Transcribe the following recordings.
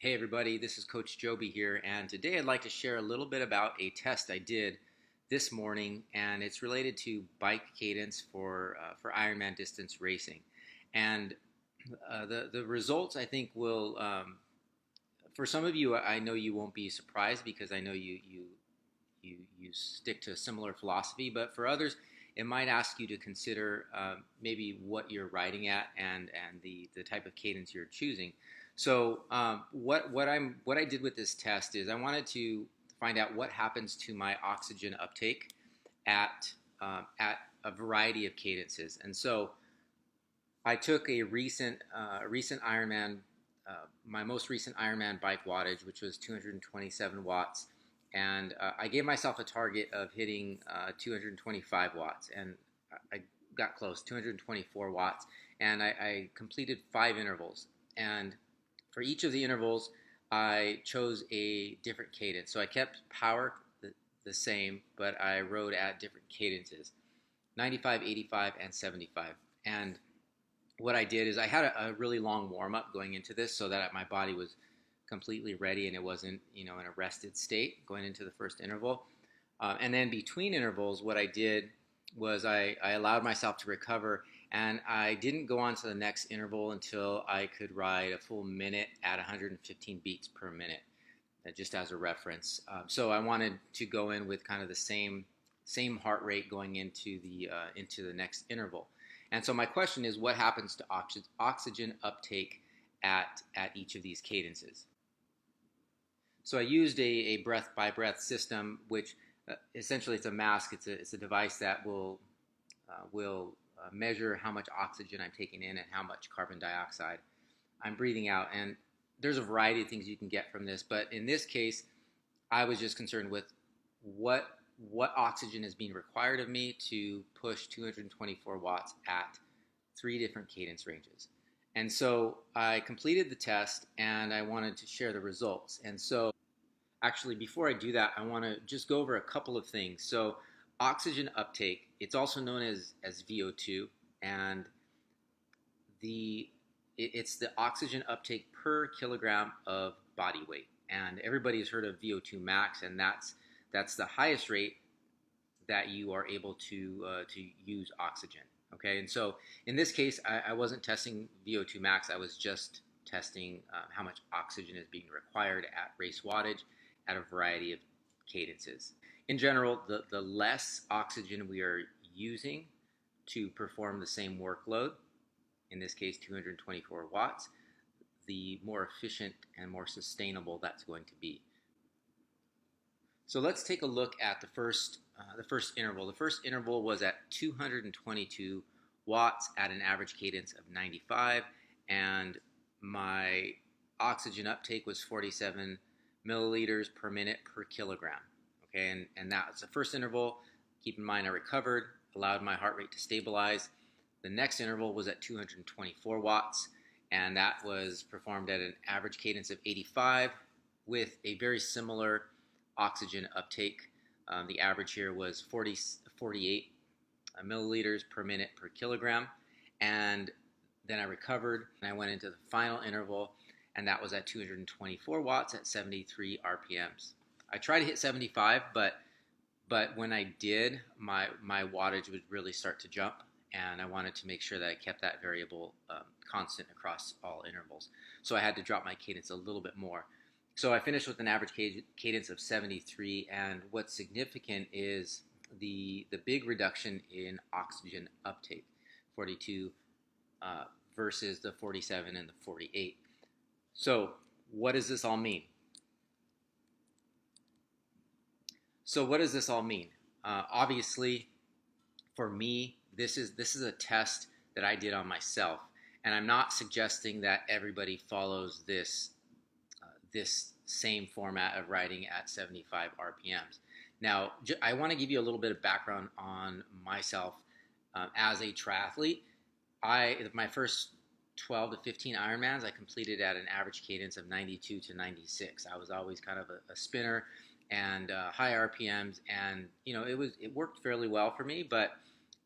Hey everybody, this is Coach Joby here, and today I'd like to share a little bit about a test I did this morning, and it's related to bike cadence for Ironman distance racing. And the results I think will, for some of you, I know you won't be surprised because I know you stick to a similar philosophy, but for others, it might ask you to consider maybe what you're riding at and the type of cadence you're choosing. So what I did with this test is I wanted to find out what happens to my oxygen uptake at a variety of cadences. And so I took a recent Ironman, my most recent Ironman bike wattage, which was 227 watts, and I gave myself a target of hitting 225 watts, and I got close, 224 watts, and I completed 5 intervals. And for each of the intervals, I chose a different cadence. So I kept power the same, but I rode at different cadences: 95, 85, and 75. And what I did is I had a really long warm up going into this so that my body was completely ready and it wasn't, in a rested state going into the first interval. And then between intervals, what I did was I allowed myself to recover, and I didn't go on to the next interval until I could ride a full minute at 115 beats per minute, just as a reference. So I wanted to go in with kind of the same heart rate going into the next interval. And so my question is, what happens to oxygen uptake at each of these cadences? So I used a breath by breath system, which essentially it's a mask. It's a device that will measure how much oxygen I'm taking in and how much carbon dioxide I'm breathing out. And there's a variety of things you can get from this, but in this case, I was just concerned with what oxygen is being required of me to push 224 watts at 3 different cadence ranges. And so I completed the test and I wanted to share the results. And so actually, before I do that, I want to just go over a couple of things. So oxygen uptake, it's also known as VO2, and it's the oxygen uptake per kilogram of body weight. And everybody has heard of VO2 max, and that's the highest rate that you are able to use oxygen. Okay, and so in this case, I wasn't testing VO2 max. I was just testing how much oxygen is being required at race wattage at a variety of cadences. In general, the less oxygen we are using to perform the same workload, in this case 224 watts, the more efficient and more sustainable that's going to be. So let's take a look at the first interval. The first interval was at 222 watts at an average cadence of 95, and my oxygen uptake was 47 milliliters per minute per kilogram. Okay, and that was the first interval. Keep in mind, I recovered, allowed my heart rate to stabilize. The next interval was at 224 watts, and that was performed at an average cadence of 85 with a very similar oxygen uptake. The average here was 48 milliliters per minute per kilogram. And then I recovered and I went into the final interval, and that was at 224 watts at 73 RPMs. I tried to hit 75, but when I did, my wattage would really start to jump, and I wanted to make sure that I kept that variable constant across all intervals. So I had to drop my cadence a little bit more. So I finished with an average cadence of 73, and what's significant is the big reduction in oxygen uptake, 42 versus the 47 and the 48. So what does this all mean? Obviously, for me, this is a test that I did on myself, and I'm not suggesting that everybody follows this same format of riding at 75 RPMs. Now, I want to give you a little bit of background on myself as a triathlete. My first 12 to 15 Ironmans I completed at an average cadence of 92 to 96. I was always kind of a spinner and high RPMs, and it worked fairly well for me. But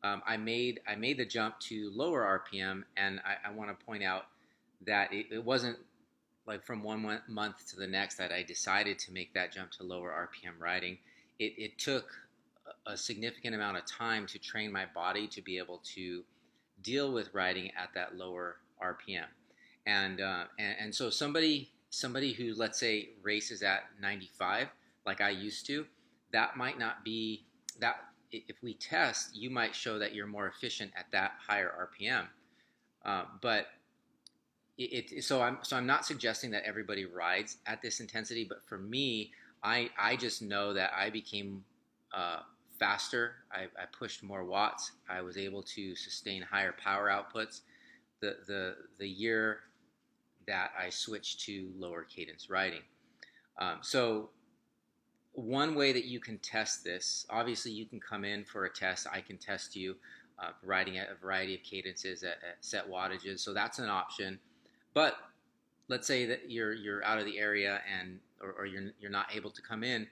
I made the jump to lower RPM, and I want to point out that it wasn't like from one month to the next that I decided to make that jump to lower RPM riding, it took a significant amount of time to train my body to be able to deal with riding at that lower RPM. And so somebody who, let's say, races at 95 like I used to, that might not be that. If we test, you might show that you're more efficient at that higher RPM. But so I'm not suggesting that everybody rides at this intensity, but for me, I just know that I became uh, faster. I pushed more watts. I was able to sustain higher power outputs. The year that I switched to lower cadence riding. So one way that you can test this, obviously, you can come in for a test. I can test you riding at a variety of cadences at set wattages. So that's an option. But let's say that you're out of the area and or you're not able to come in.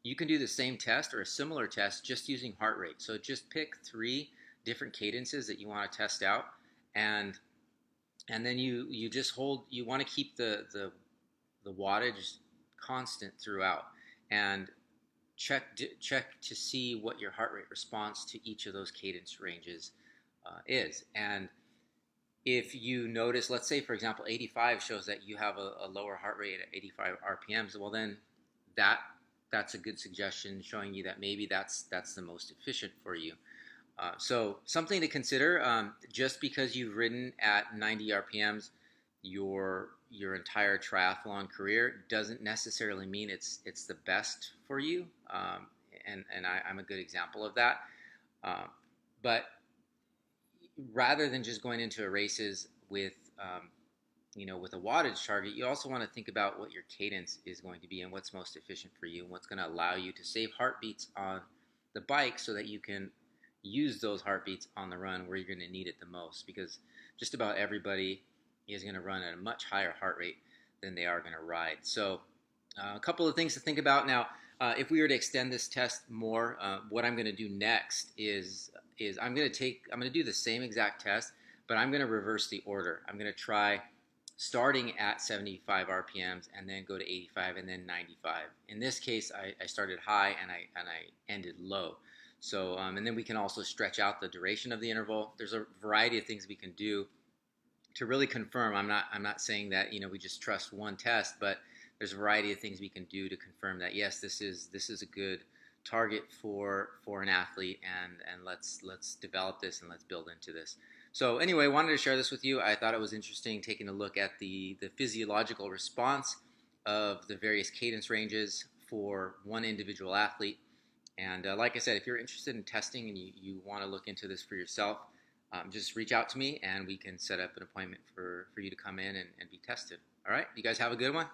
You can do the same test or a similar test just using heart rate. So just pick 3 different cadences that you want to test out, and then you just hold. You want to keep the wattage constant throughout, and check to see what your heart rate response to each of those cadence ranges is. And if you notice, let's say for example 85 shows that you have a lower heart rate at 85 RPMs, well then that's a good suggestion showing you that maybe that's the most efficient for you. So something to consider. Just because you've ridden at 90 RPMs your entire triathlon career doesn't necessarily mean it's the best for you. And I'm a good example of that. But rather than just going into a races with with a wattage target, you also want to think about what your cadence is going to be and what's most efficient for you and what's going to allow you to save heartbeats on the bike so that you can use those heartbeats on the run where you're going to need it the most, because just about everybody is going to run at a much higher heart rate than they are going to ride. So a couple of things to think about. Now, if we were to extend this test more, what I'm going to do next is I'm going to do the same exact test, but I'm going to reverse the order. I'm going to try starting at 75 RPMs and then go to 85 and then 95. In this case, I started high and I ended low. So and then we can also stretch out the duration of the interval. There's a variety of things we can do to really confirm. I'm not saying that we just trust one test, but there's a variety of things we can do to confirm that yes, this is a good target for an athlete, and let's develop this and let's build into this. So anyway, I wanted to share this with you. I thought it was interesting taking a look at the physiological response of the various cadence ranges for one individual athlete. And like I said, if you're interested in testing and you want to look into this for yourself, just reach out to me and we can set up an appointment for you to come in and be tested. All right, you guys have a good one.